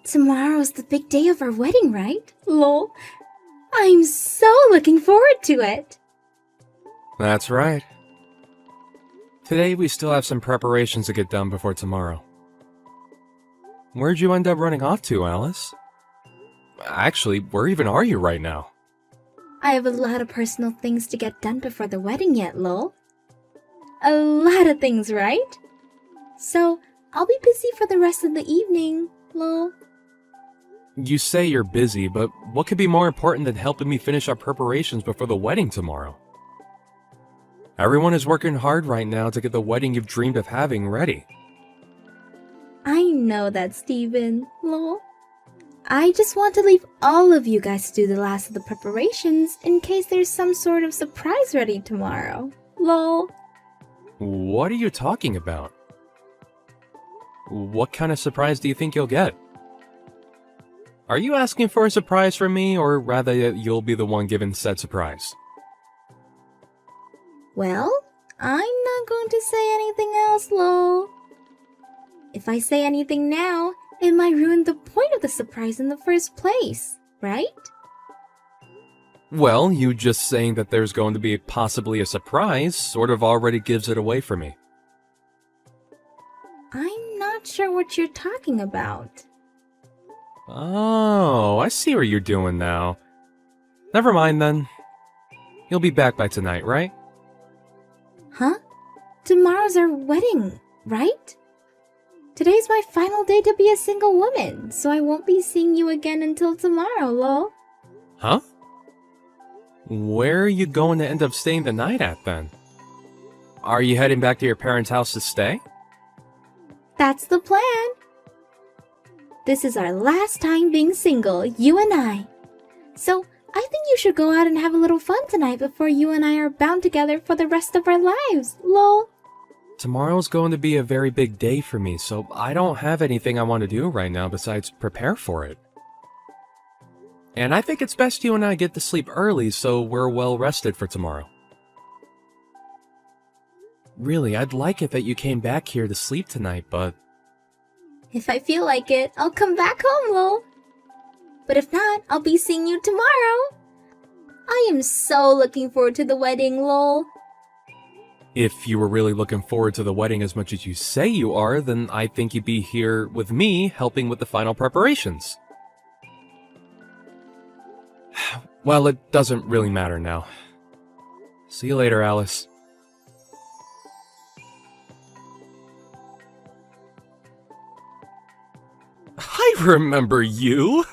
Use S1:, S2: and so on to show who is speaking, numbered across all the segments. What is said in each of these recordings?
S1: Tomorrow's the big day of our wedding, right? Lol. I'm so looking forward to it.
S2: That's right. Today we still have some preparations to get done before tomorrow. Where'd you end up running off to, Alice? Actually, where even are you right now?
S1: I have a lot of personal things to get done before the wedding yet, lol. A lot of things, right? So, I'll be busy for the rest of the evening, lol.
S2: You say you're busy, but what could be more important than helping me finish our preparations before the wedding tomorrow? Everyone is working hard right now to get the wedding you've dreamed of having ready.
S1: I know that, Steven, lol. I just want to leave all of you guys to do the last of the preparations in case there's some sort of surprise ready tomorrow, lol.
S2: What are you talking about? What kind of surprise do you think you'll get? Are you asking for a surprise from me, or rather that you'll be the one given said surprise?
S1: Well, I'm not going to say anything else, lol. If I say anything now, it might ruin the point of the surprise in the first place, right?
S2: Well, you just saying that there's going to be possibly a surprise sort of already gives it away for me.
S1: I'm not sure what you're talking about.
S2: Oh, I see what you're doing now. Never mind then. You'll be back by tonight, right?
S1: Huh? Tomorrow's our wedding, right? Today's my final day to be a single woman, so I won't be seeing you again until tomorrow, lol.
S2: Huh? Where are you going to end up staying the night at then? Are you heading back to your parents' house to stay?
S1: That's the plan. This is our last time being single, you and I. So, I think you should go out and have a little fun tonight before you and I are bound together for the rest of our lives, lol.
S2: Tomorrow's going to be a very big day for me, so I don't have anything I want to do right now besides prepare for it. And I think it's best you and I get to sleep early so we're well rested for tomorrow. Really, I'd like it that you came back here to sleep tonight, but...
S1: If I feel like it, I'll come back home, lol. But if not, I'll be seeing you tomorrow. I am so looking forward to the wedding, lol.
S2: If you were really looking forward to the wedding as much as you say you are, then I think you'd be here with me helping with the final preparations. Well, it doesn't really matter now. See you later, Alice. I remember you!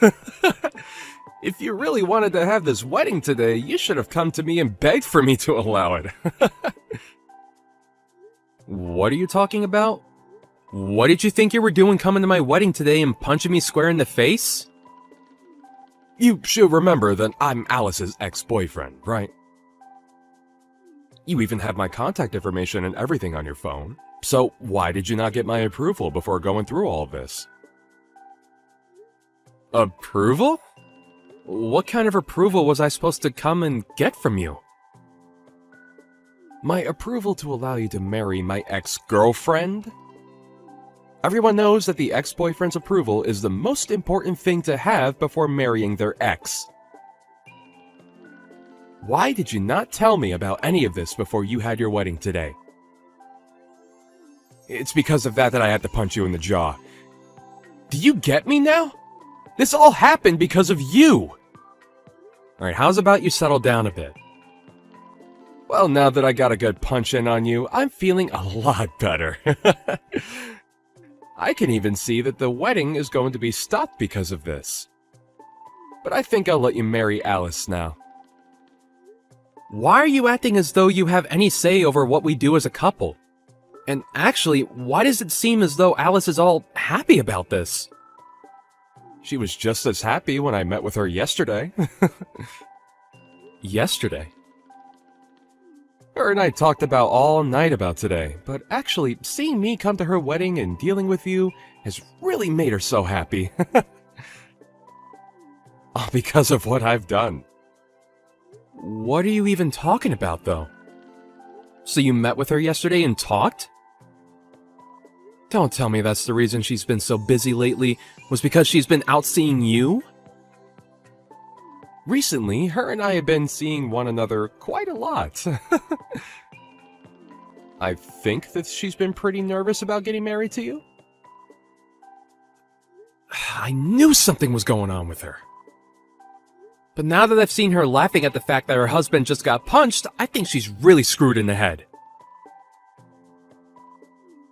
S2: If you really wanted to have this wedding today, you should have come to me and begged for me to allow it. What are you talking about? What did you think you were doing coming to my wedding today and punching me square in the face? You should remember that I'm Alice's ex-boyfriend, right? You even have my contact information and everything on your phone. So why did you not get my approval before going through all of this? Approval? What kind of approval was I supposed to come and get from you? My approval to allow you to marry my ex-girlfriend? Everyone knows that the ex-boyfriend's approval is the most important thing to have before marrying their ex. Why did you not tell me about any of this before you had your wedding today? It's because of that I had to punch you in the jaw. Do you get me now? This all happened because of you! Alright, how's about you settle down a bit? Well, now that I got a good punch in on you, I'm feeling a lot better. I can even see that the wedding is going to be stopped because of this. But I think I'll let you marry Alice now. Why are you acting as though you have any say over what we do as a couple? And actually, why does it seem as though Alice is all happy about this? She was just as happy when I met with her yesterday. Yesterday? Her and I talked about all night about today, but actually, seeing me come to her wedding and dealing with you has really made her so happy. All because of what I've done. What are you even talking about, though? So you met with her yesterday and talked? Don't tell me that's the reason she's been so busy lately, was because she's been out seeing you? Recently, her and I have been seeing one another quite a lot. I think that she's been pretty nervous about getting married to you. I knew something was going on with her. But now that I've seen her laughing at the fact that her husband just got punched, I think she's really screwed in the head.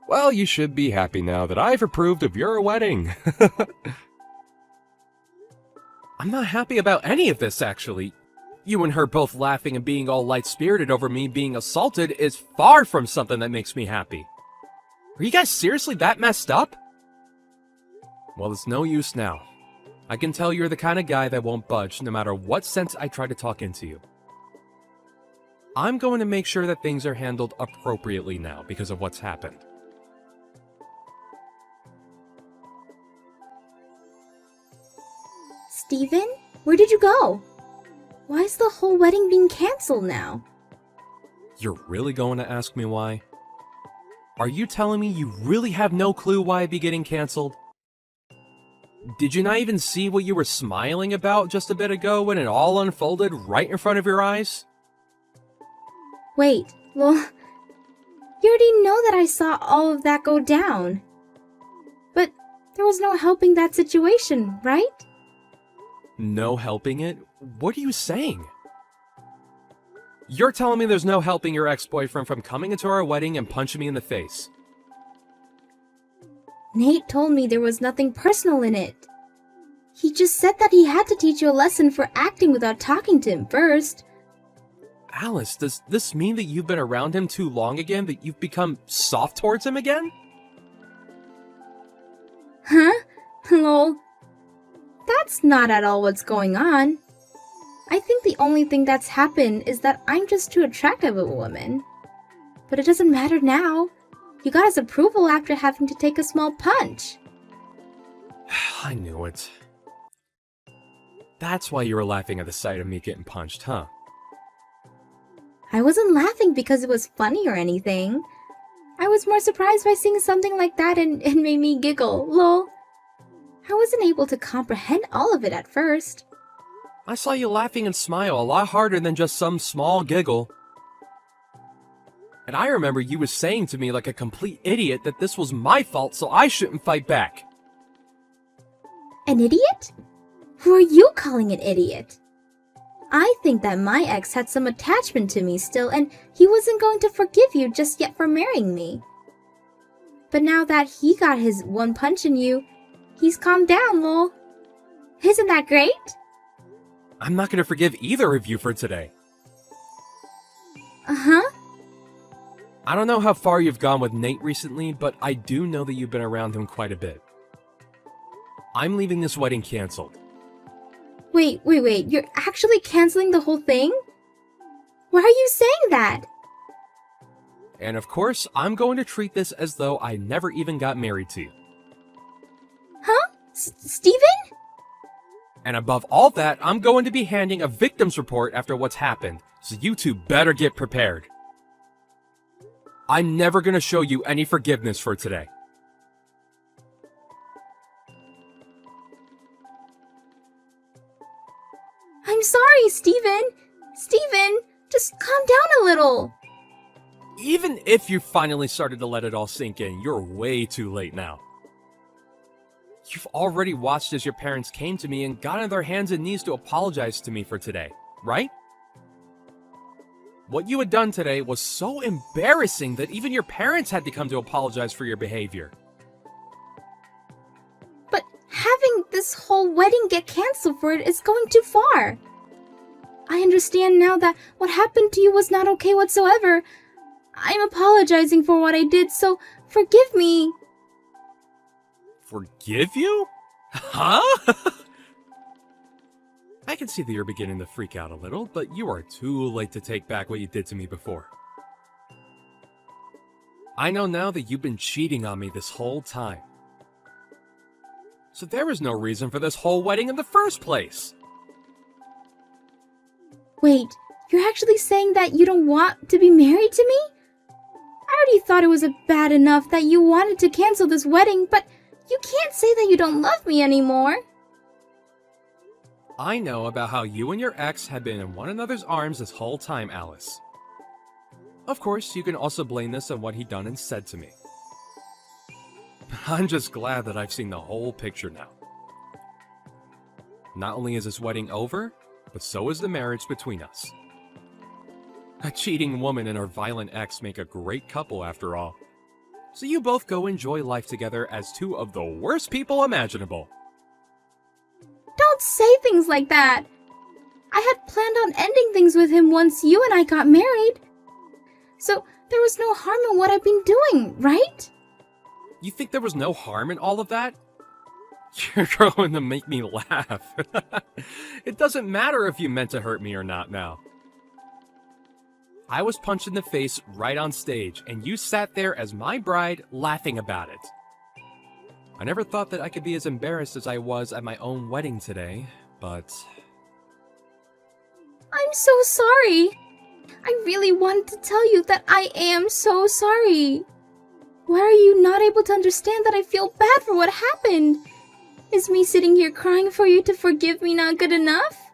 S2: Well, you should be happy now that I've approved of your wedding. I'm not happy about any of this, actually. You and her both laughing and being all light-spirited over me being assaulted is far from something that makes me happy. Are you guys seriously that messed up? Well, it's no use now. I can tell you're the kind of guy that won't budge no matter what sense I try to talk into you. I'm going to make sure that things are handled appropriately now because of what's happened.
S1: Steven, where did you go? Why is the whole wedding being canceled now?
S2: You're really going to ask me why? Are you telling me you really have no clue why it'd be getting canceled? Did you not even see what you were smiling about just a bit ago when it all unfolded right in front of your eyes?
S1: Wait, well, you already know that I saw all of that go down. But there was no helping that situation, right?
S2: No helping it? What are you saying? You're telling me there's no helping your ex-boyfriend from coming into our wedding and punching me in the face.
S1: Nate told me there was nothing personal in it. He just said that he had to teach you a lesson for acting without talking to him first.
S2: Alice, does this mean that you've been around him too long again, that you've become soft towards him again?
S1: Huh? Lol. That's not at all what's going on. I think the only thing that's happened is that I'm just too attractive of a woman. But it doesn't matter now. You got his approval after having to take a small punch.
S2: I knew it. That's why you were laughing at the sight of me getting punched, huh?
S1: I wasn't laughing because it was funny or anything. I was more surprised by seeing something like that and it made me giggle, lol. I wasn't able to comprehend all of it at first.
S2: I saw you laughing and smile a lot harder than just some small giggle. And I remember you was saying to me like a complete idiot that this was my fault, so I shouldn't fight back.
S1: An idiot? Who are you calling an idiot? I think that my ex had some attachment to me still, and he wasn't going to forgive you just yet for marrying me. But now that he got his one punch in you, he's calmed down, lol. Isn't that great?
S2: I'm not going to forgive either of you for today.
S1: Uh-huh.
S2: I don't know how far you've gone with Nate recently, but I do know that you've been around him quite a bit. I'm leaving this wedding canceled.
S1: Wait, you're actually canceling the whole thing? Why are you saying that?
S2: And of course, I'm going to treat this as though I never even got married to you.
S1: Huh? Steven?
S2: And above all that, I'm going to be handing a victim's report after what's happened, so you two better get prepared. I'm never going to show you any forgiveness for today.
S1: I'm sorry, Steven. Steven, just calm down a little.
S2: Even if you finally started to let it all sink in, you're way too late now. You've already watched as your parents came to me and got on their hands and knees to apologize to me for today, right? What you had done today was so embarrassing that even your parents had to come to apologize for your behavior.
S1: But having this whole wedding get canceled for it is going too far. I understand now that what happened to you was not okay whatsoever. I'm apologizing for what I did, so forgive me.
S2: Forgive you? Huh? I can see that you're beginning to freak out a little, but you are too late to take back what you did to me before. I know now that you've been cheating on me this whole time. So there was no reason for this whole wedding in the first place.
S1: Wait, you're actually saying that you don't want to be married to me? I already thought it was bad enough that you wanted to cancel this wedding, but you can't say that you don't love me anymore.
S2: I know about how you and your ex had been in one another's arms this whole time, Alice. Of course, you can also blame this on what he done and said to me. I'm just glad that I've seen the whole picture now. Not only is this wedding over, but so is the marriage between us. A cheating woman and her violent ex make a great couple after all. So you both go enjoy life together as two of the worst people imaginable.
S1: Don't say things like that. I had planned on ending things with him once you and I got married. So there was no harm in what I've been doing, right?
S2: You think there was no harm in all of that? You're going to make me laugh. It doesn't matter if you meant to hurt me or not now. I was punched in the face right on stage, and you sat there as my bride laughing about it. I never thought that I could be as embarrassed as I was at my own wedding today, but...
S1: I'm so sorry. I really wanted to tell you that I am so sorry. Why are you not able to understand that I feel bad for what happened? Is me sitting here crying for you to forgive me not good enough?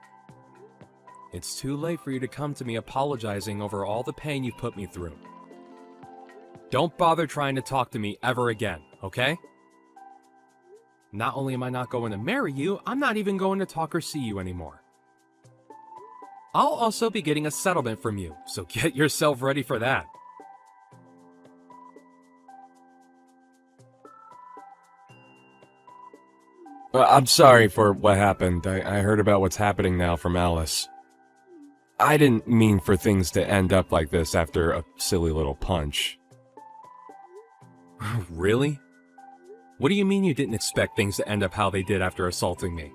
S2: It's too late for you to come to me apologizing over all the pain you've put me through. Don't bother trying to talk to me ever again, okay? Not only am I not going to marry you, I'm not even going to talk or see you anymore. I'll also be getting a settlement from you, so get yourself ready for that. I'm sorry for what happened. I heard about what's happening now from Alice. I didn't mean for things to end up like this after a silly little punch. Really? What do you mean you didn't expect things to end up how they did after assaulting me?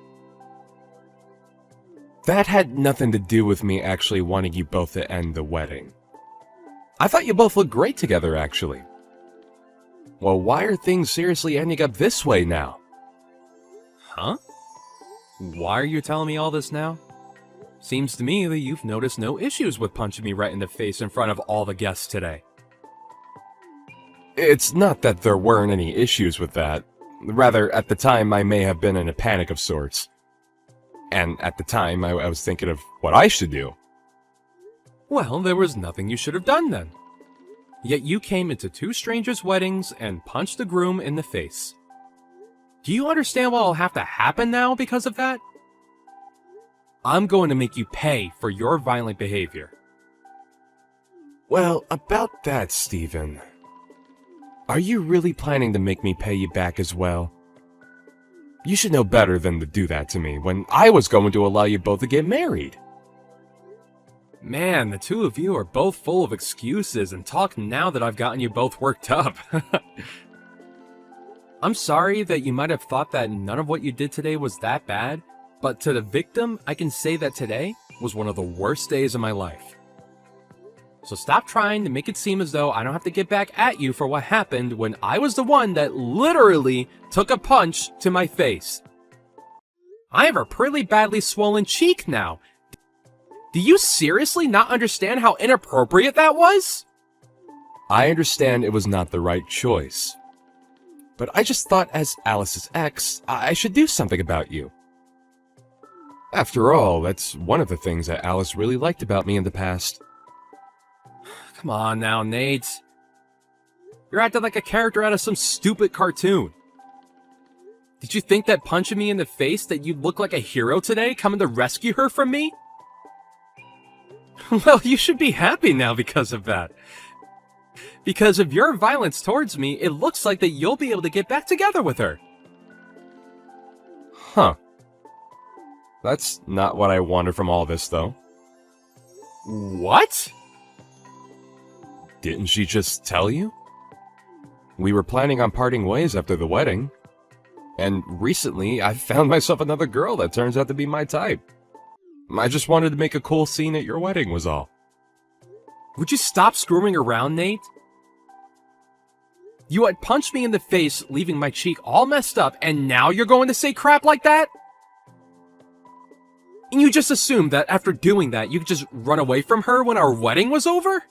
S2: That had nothing to do with me actually wanting you both to end the wedding. I thought you both looked great together, actually. Well, why are things seriously ending up this way now? Huh? Why are you telling me all this now? Seems to me that you've noticed no issues with punching me right in the face in front of all the guests today. It's not that there weren't any issues with that. Rather, at the time, I may have been in a panic of sorts. And at the time, I was thinking of what I should do. Well, there was nothing you should have done then. Yet you came into two strangers' weddings and punched the groom in the face. Do you understand what will have to happen now because of that? I'm going to make you pay for your violent behavior. Well, about that, Stephen. Are you really planning to make me pay you back as well? You should know better than to do that to me when I was going to allow you both to get married. Man, the two of you are both full of excuses and talk now that I've gotten you both worked up. I'm sorry that you might have thought that none of what you did today was that bad, but to the victim, I can say that today was one of the worst days of my life. So stop trying to make it seem as though I don't have to get back at you for what happened when I was the one that literally took a punch to my face. I have a pretty badly swollen cheek now. Do you seriously not understand how inappropriate that was? I understand it was not the right choice. But I just thought as Alice's ex, I should do something about you. After all, that's one of the things that Alice really liked about me in the past. Come on now, Nate. You're acting like a character out of some stupid cartoon. Did you think that punching me in the face that you'd look like a hero today, coming to rescue her from me? Well, you should be happy now because of that. Because of your violence towards me, it looks like that you'll be able to get back together with her. Huh. That's not what I wanted from all this, though. What? Didn't she just tell you? We were planning on parting ways after the wedding. And recently, I found myself another girl that turns out to be my type. I just wanted to make a cool scene at your wedding was all. Would you stop screwing around, Nate? You had punched me in the face, leaving my cheek all messed up, and now you're going to say crap like that? And you just assumed that after doing that, you could just run away from her when our wedding was over?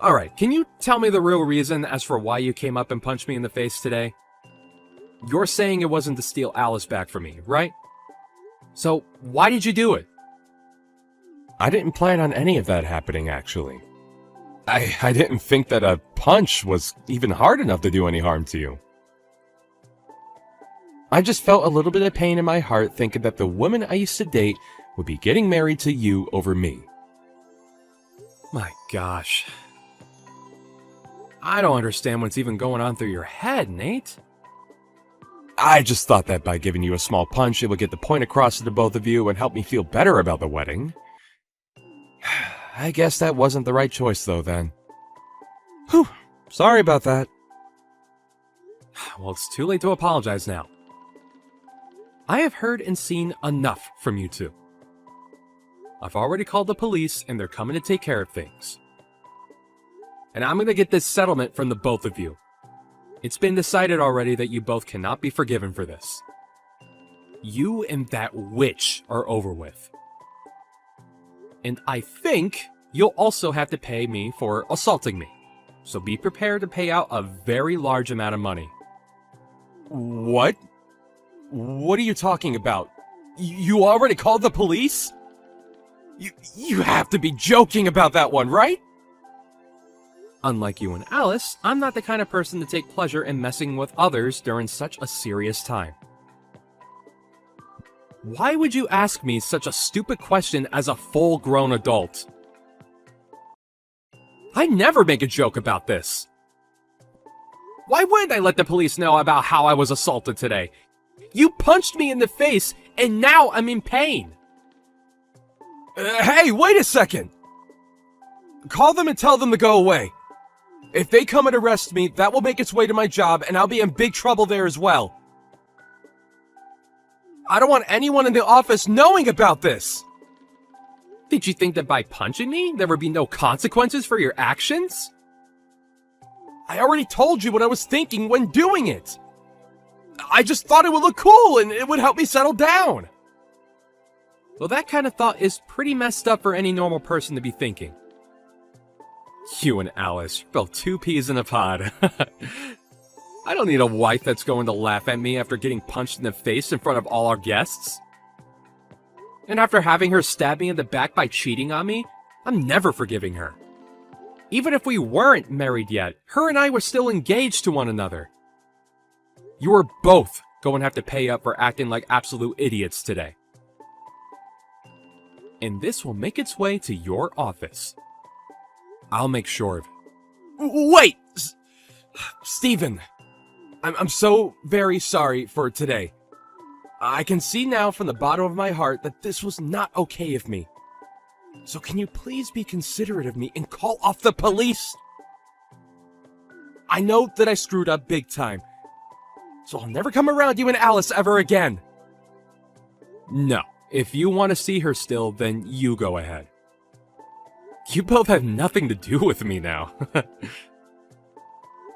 S2: Alright, can you tell me the real reason as for why you came up and punched me in the face today? You're saying it wasn't to steal Alice back from me, right? So, why did you do it? I didn't plan on any of that happening, actually. I didn't think that a punch was even hard enough to do any harm to you. I just felt a little bit of pain in my heart thinking that the woman I used to date would be getting married to you over me. My gosh. I don't understand what's even going on through your head, Nate. I just thought that by giving you a small punch, it would get the point across to the both of you and help me feel better about the wedding. I guess that wasn't the right choice, though, then. Whew, sorry about that. Well, it's too late to apologize now. I have heard and seen enough from you two. I've already called the police, and they're coming to take care of things. And I'm going to get this settlement from the both of you. It's been decided already that you both cannot be forgiven for this. You and that witch are over with. And I think you'll also have to pay me for assaulting me. So be prepared to pay out a very large amount of money. What? What are you talking about? You already called the police? You have to be joking about that one, right? Unlike you and Alice, I'm not the kind of person to take pleasure in messing with others during such a serious time. Why would you ask me such a stupid question as a full-grown adult? I never make a joke about this. Why wouldn't I let the police know about how I was assaulted today? You punched me in the face, and now I'm in pain. Hey, wait a second! Call them and tell them to go away. If they come and arrest me, that will make its way to my job, and I'll be in big trouble there as well. I don't want anyone in the office knowing about this! Did you think that by punching me, there would be no consequences for your actions? I already told you what I was thinking when doing it! I just thought it would look cool and it would help me settle down! Well, that kind of thought is pretty messed up for any normal person to be thinking. You and Alice, you're both two peas in a pod. I don't need a wife that's going to laugh at me after getting punched in the face in front of all our guests. And after having her stab me in the back by cheating on me, I'm never forgiving her. Even if we weren't married yet, her and I were still engaged to one another. You are both going to have to pay up for acting like absolute idiots today. And this will make its way to your office. I'll make sure of it. Wait! Steven! I'm so very sorry for today. I can see now from the bottom of my heart that this was not okay of me. So can you please be considerate of me and call off the police? I know that I screwed up big time. So I'll never come around you and Alice ever again. No, if you want to see her still, then you go ahead. You both have nothing to do with me now.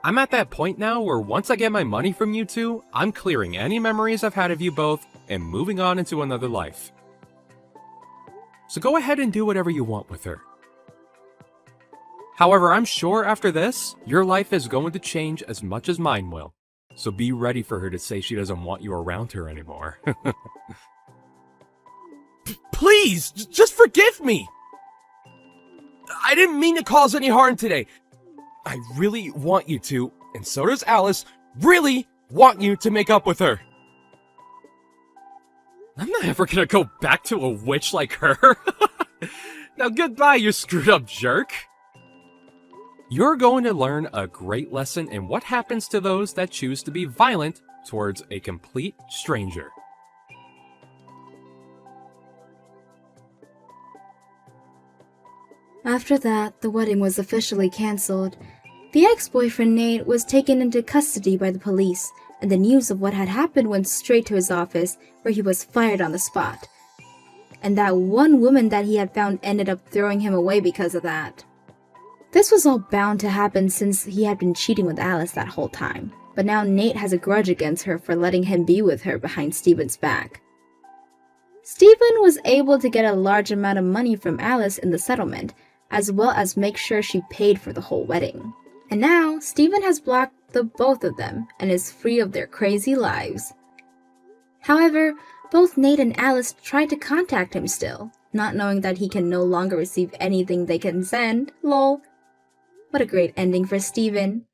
S2: I'm at that point now where once I get my money from you two, I'm clearing any memories I've had of you both and moving on into another life. So go ahead and do whatever you want with her. However, I'm sure after this, your life is going to change as much as mine will. So be ready for her to say she doesn't want you around her anymore. Please, just forgive me! I didn't mean to cause any harm today. I really want you to, and so does Alice, really want you to make up with her. I'm not ever gonna go back to a witch like her. Now goodbye, you screwed up jerk. You're going to learn a great lesson in what happens to those that choose to be violent towards a complete stranger.
S1: After that, the wedding was officially cancelled. The ex-boyfriend Nate was taken into custody by the police, and the news of what had happened went straight to his office, where he was fired on the spot. And that one woman that he had found ended up throwing him away because of that. This was all bound to happen since he had been cheating with Alice that whole time, but now Nate has a grudge against her for letting him be with her behind Steven's back. Steven was able to get a large amount of money from Alice in the settlement, as well as make sure she paid for the whole wedding. And now, Steven has blocked the both of them and is free of their crazy lives. However, both Nate and Alice tried to contact him still, not knowing that he can no longer receive anything they can send. Lol. What a great ending for Steven.